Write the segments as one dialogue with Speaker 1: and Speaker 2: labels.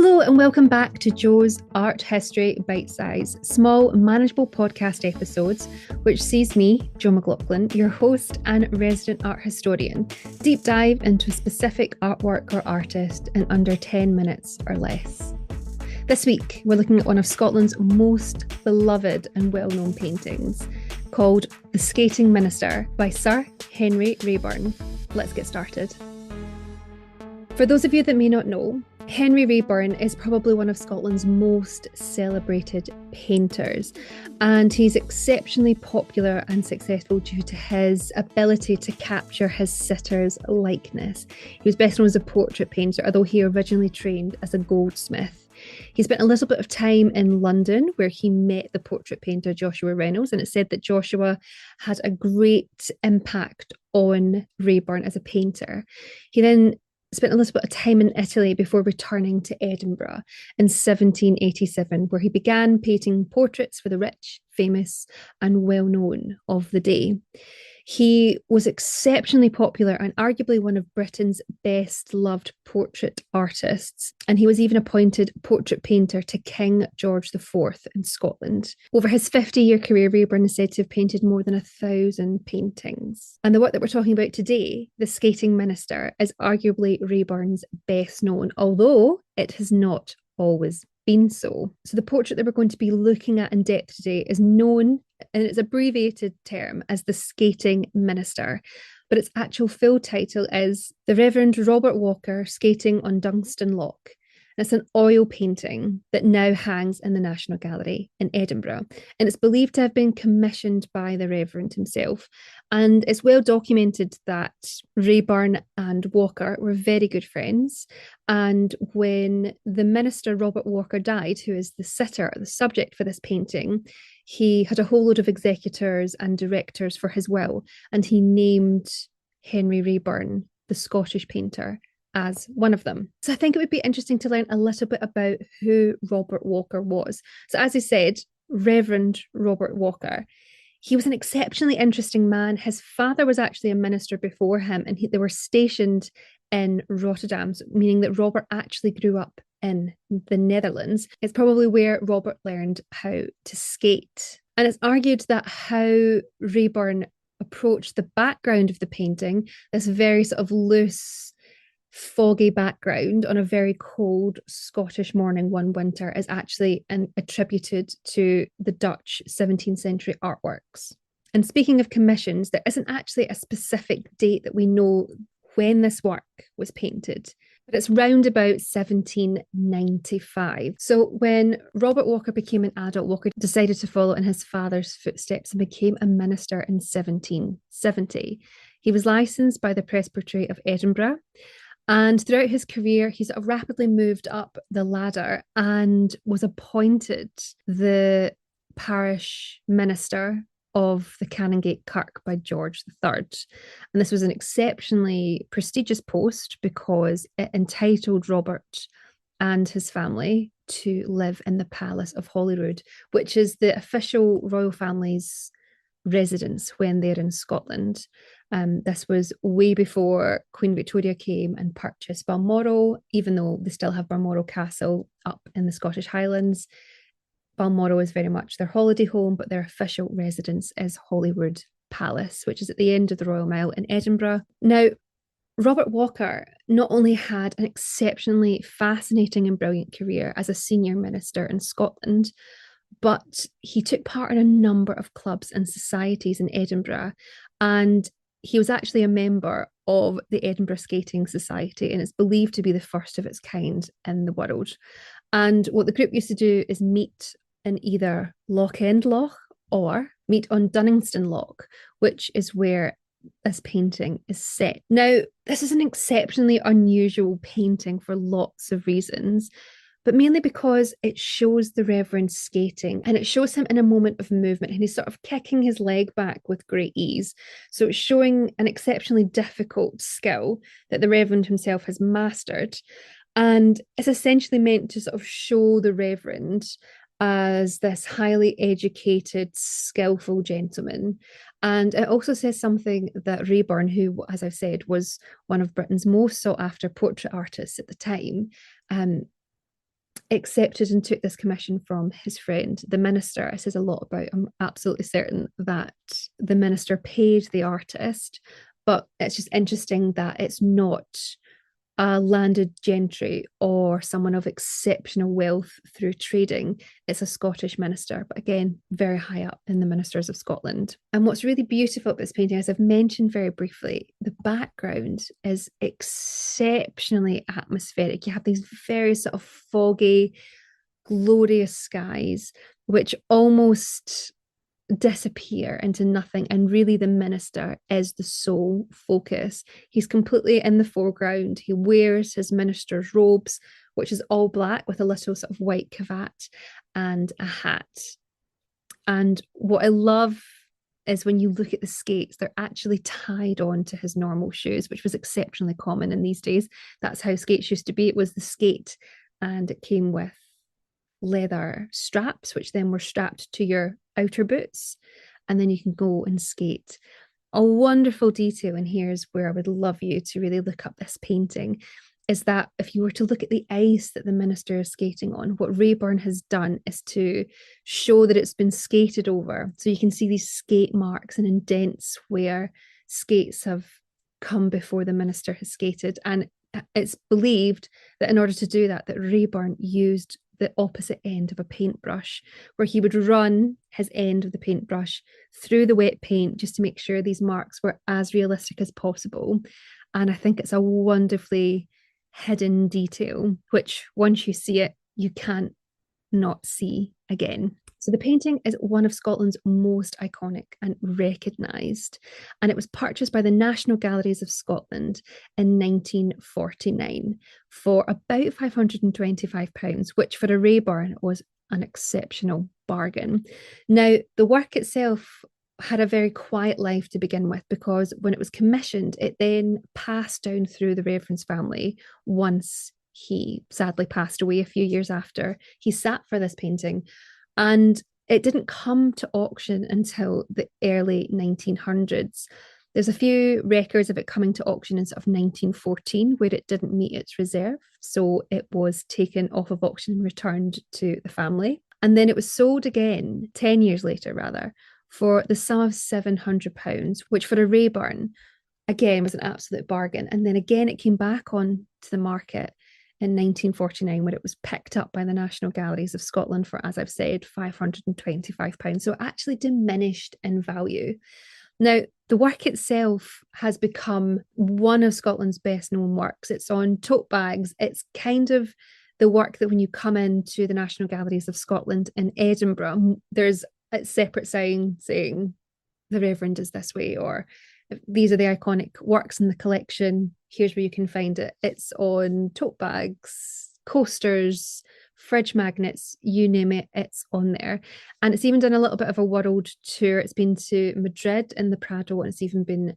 Speaker 1: Hello and welcome back to Jo's Art History Bite Size, small, manageable podcast episodes, which sees me, Jo McLaughlin, your host and resident art historian, deep dive into a specific artwork or artist in under 10 minutes or less. This week, we're looking at one of Scotland's most beloved and well-known paintings, called The Skating Minister by Sir Henry Raeburn. Let's get started. For those of you that may not know, Henry Raeburn is probably one of Scotland's most celebrated painters, and he's exceptionally popular and successful due to his ability to capture his sitter's likeness. He was best known as a portrait painter, although he originally trained as a goldsmith. He spent a little bit of time in London where he met the portrait painter Joshua Reynolds, and it's said that Joshua had a great impact on Raeburn as a painter. He then spent a little bit of time in Italy before returning to Edinburgh in 1787, where he began painting portraits for the rich, famous, and well-known of the day. He was exceptionally popular and arguably one of Britain's best-loved portrait artists, and he was even appointed portrait painter to King George IV in Scotland. Over his 50-year career, Raeburn is said to have painted more than 1,000 paintings. And the work that we're talking about today, The Skating Minister, is arguably Raeburn's best known, although it has not always been so. So the portrait that we're going to be looking at in depth today is known, and it's abbreviated term, as The Skating Minister, but its actual full title is The Reverend Robert Walker Skating on Dunstan Loch. And it's an oil painting that now hangs in the National Gallery in Edinburgh, and it's believed to have been commissioned by the Reverend himself. And it's well documented that Raeburn and Walker were very good friends. And when the minister Robert Walker died, who is the sitter, the subject for this painting, he had a whole load of executors and directors for his will, and he named Henry Raeburn, the Scottish painter, as one of them. So I think it would be interesting to learn a little bit about who Robert Walker was. So as I said, Reverend Robert Walker, he was an exceptionally interesting man. His father was actually a minister before him, and they were stationed in Rotterdam, meaning that Robert actually grew up in the Netherlands. It's probably where Robert learned how to skate. And it's argued that how Raeburn approached the background of the painting, this very sort of loose, foggy background on a very cold Scottish morning one winter, is actually attributed to the Dutch 17th century artworks. And speaking of commissions, there isn't actually a specific date that we know when this work was painted, but it's round about 1795. So when Robert Walker became an adult, Walker decided to follow in his father's footsteps and became a minister in 1770. He was licensed by the Presbytery of Edinburgh, and throughout his career, he sort of rapidly moved up the ladder and was appointed the parish minister of the Canongate Kirk by George III. And this was an exceptionally prestigious post because it entitled Robert and his family to live in the Palace of Holyrood, which is the official royal family's residence when they're in Scotland. This was way before Queen Victoria came and purchased Balmoral, even though they still have Balmoral Castle up in the Scottish Highlands. Balmoral is very much their holiday home, but their official residence is Holyrood Palace, which is at the end of the Royal Mile in Edinburgh. Now, Robert Walker not only had an exceptionally fascinating and brilliant career as a senior minister in Scotland, but he took part in a number of clubs and societies in Edinburgh, and he was actually a member of the Edinburgh Skating Society, and it's believed to be the first of its kind in the world. And what the group used to do is meet in either Loch End Loch or meet on Dunstan Loch, which is where this painting is set. Now, this is an exceptionally unusual painting for lots of reasons, but mainly because it shows the Reverend skating, and it shows him in a moment of movement, and he's sort of kicking his leg back with great ease. So it's showing an exceptionally difficult skill that the Reverend himself has mastered. And it's essentially meant to sort of show the Reverend as this highly educated, skillful gentleman. And it also says something that Raeburn, who, as I've said, was one of Britain's most sought after portrait artists at the time, accepted and took this commission from his friend, the minister. It says a lot about, I'm absolutely certain that the minister paid the artist, but it's just interesting that it's not a landed gentry or someone of exceptional wealth through trading. It's a Scottish minister, but again, very high up in the ministers of Scotland. And what's really beautiful about this painting, as I've mentioned very briefly, the background is exceptionally atmospheric. You have these very sort of foggy, glorious skies, which almost disappear into nothing, and really the minister is the sole focus. He's completely in the foreground. He wears his minister's robes, which is all black with a little sort of white cravat and a hat. And what I love is when you look at the skates, they're actually tied on to his normal shoes, which was exceptionally common in these days. That's how skates used to be. It was the skate, and it came with leather straps, which then were strapped to your outer boots, and then you can go and skate. A wonderful detail, and here's where I would love you to really look up this painting, is that if you were to look at the ice that the minister is skating on, what Raeburn has done is to show that it's been skated over. So you can see these skate marks and indents where skates have come before the minister has skated. And it's believed that in order to do that, that Raeburn used the opposite end of a paintbrush, where he would run his end of the paintbrush through the wet paint just to make sure these marks were as realistic as possible. And I think it's a wonderfully hidden detail, which once you see it, you can't not see again. So the painting is one of Scotland's most iconic and recognised, and it was purchased by the National Galleries of Scotland in 1949 for about £525, which for a Raeburn was an exceptional bargain. Now, the work itself had a very quiet life to begin with, because when it was commissioned, it then passed down through the Raeburn family once he sadly passed away a few years after he sat for this painting. And it didn't come to auction until the early 1900s. There's a few records of it coming to auction in sort of 1914, where it didn't meet its reserve. So it was taken off of auction and returned to the family. And then it was sold again 10 years later, rather, for the sum of £700, which for a Raeburn, again, was an absolute bargain. And then again, it came back on to the market in 1949, when it was picked up by the National Galleries of Scotland for, as I've said, £525. So it actually diminished in value. Now, the work itself has become one of Scotland's best known works. It's on tote bags. It's kind of the work that when you come into the National Galleries of Scotland in Edinburgh, there's a separate sign saying the Reverend is this way, or these are the iconic works in the collection. Here's where you can find it. It's on tote bags, coasters, fridge magnets, you name it, it's on there. And it's even done a little bit of a world tour. It's been to Madrid in the Prado, and it's even been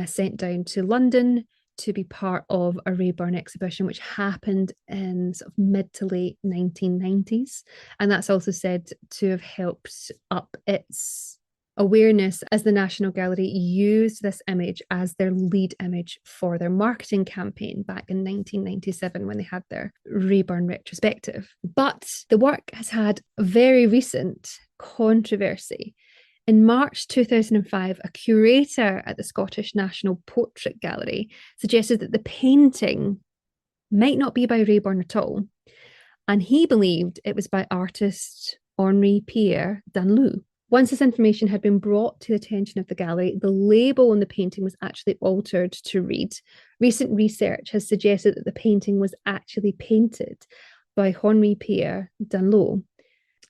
Speaker 1: sent down to London to be part of a Raeburn exhibition, which happened in sort of mid to late 1990s. And that's also said to have helped up its awareness, as the National Gallery used this image as their lead image for their marketing campaign back in 1997 when they had their Raeburn retrospective. But the work has had a very recent controversy. In March 2005, a curator at the Scottish National Portrait Gallery suggested that the painting might not be by Raeburn at all, and he believed it was by artist Henry Pierre Danlou. Once this information had been brought to the attention of the gallery, the label on the painting was actually altered to read, "Recent research has suggested that the painting was actually painted by Henry Pierre Danlou."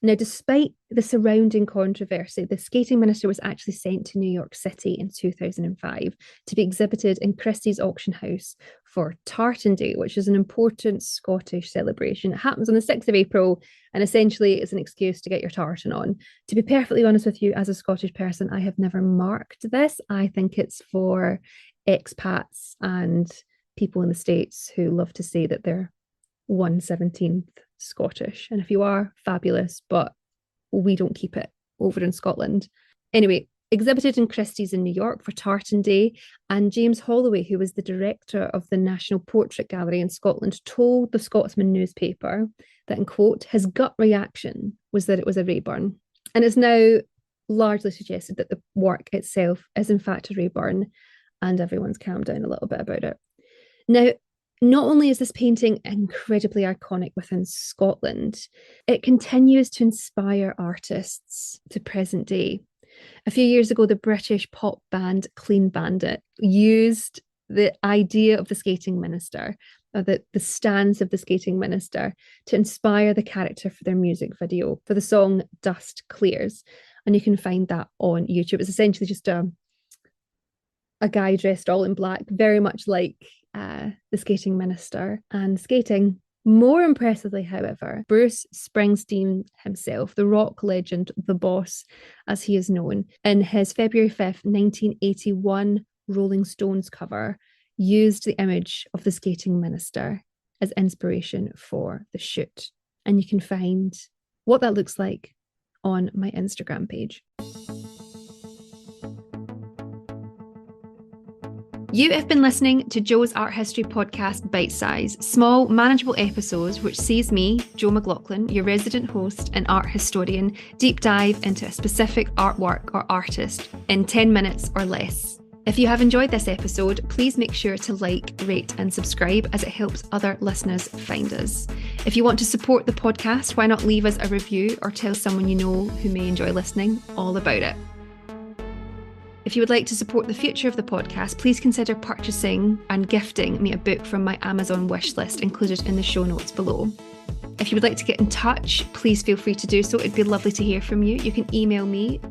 Speaker 1: Now, despite the surrounding controversy, the skating minister was actually sent to New York City in 2005 to be exhibited in Christie's auction house for Tartan Day, which is an important Scottish celebration. It happens on the 6th of April, and essentially it's an excuse to get your tartan on. To be perfectly honest with you, as a Scottish person, I have never marked this. I think it's for expats and people in the States who love to say that they're 1/17th Scottish. And if you are, fabulous, but we don't keep it over in Scotland. Anyway, exhibited in Christie's in New York for Tartan Day, and James Holloway, who was the director of the National Portrait Gallery in Scotland, told the Scotsman newspaper that, and quote, his gut reaction was that it was a Raeburn. And it's now largely suggested that the work itself is in fact a Raeburn, and everyone's calmed down a little bit about it. Now, not only is this painting incredibly iconic within Scotland, it continues to inspire artists to present day. A few years ago, the British pop band Clean Bandit used the idea of the skating minister, or the stance of the skating minister, to inspire the character for their music video for the song Dust Clears. And you can find that on YouTube. It's essentially just a guy dressed all in black, very much like the skating minister, and skating. More impressively, however, Bruce Springsteen himself, the rock legend, the boss, as he is known, in his February 5th, 1981 Rolling Stones cover, used the image of the skating minister as inspiration for the shoot. And you can find what that looks like on my Instagram page. You have been listening to Jo's Art History Podcast Bite Size, small, manageable episodes which sees me, Jo McLaughlin, your resident host and art historian, deep dive into a specific artwork or artist in 10 minutes or less. If you have enjoyed this episode, please make sure to like, rate and subscribe, as it helps other listeners find us. If you want to support the podcast, why not leave us a review or tell someone you know who may enjoy listening all about it. If you would like to support the future of the podcast, please consider purchasing and gifting me a book from my Amazon wishlist included in the show notes below. If you would like to get in touch, please feel free to do so. It'd be lovely to hear from you. You can email me,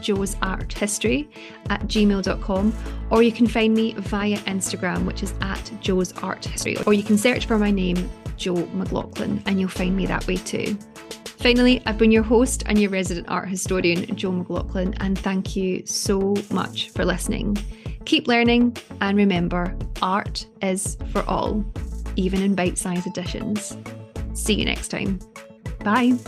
Speaker 1: joesarthistory@gmail.com, or you can find me via Instagram, which is @joesarthistory, or you can search for my name, Jo McLaughlin, and you'll find me that way too. Finally, I've been your host and your resident art historian, Jo McLaughlin, and thank you so much for listening. Keep learning, and remember, art is for all, even in bite-sized editions. See you next time. Bye.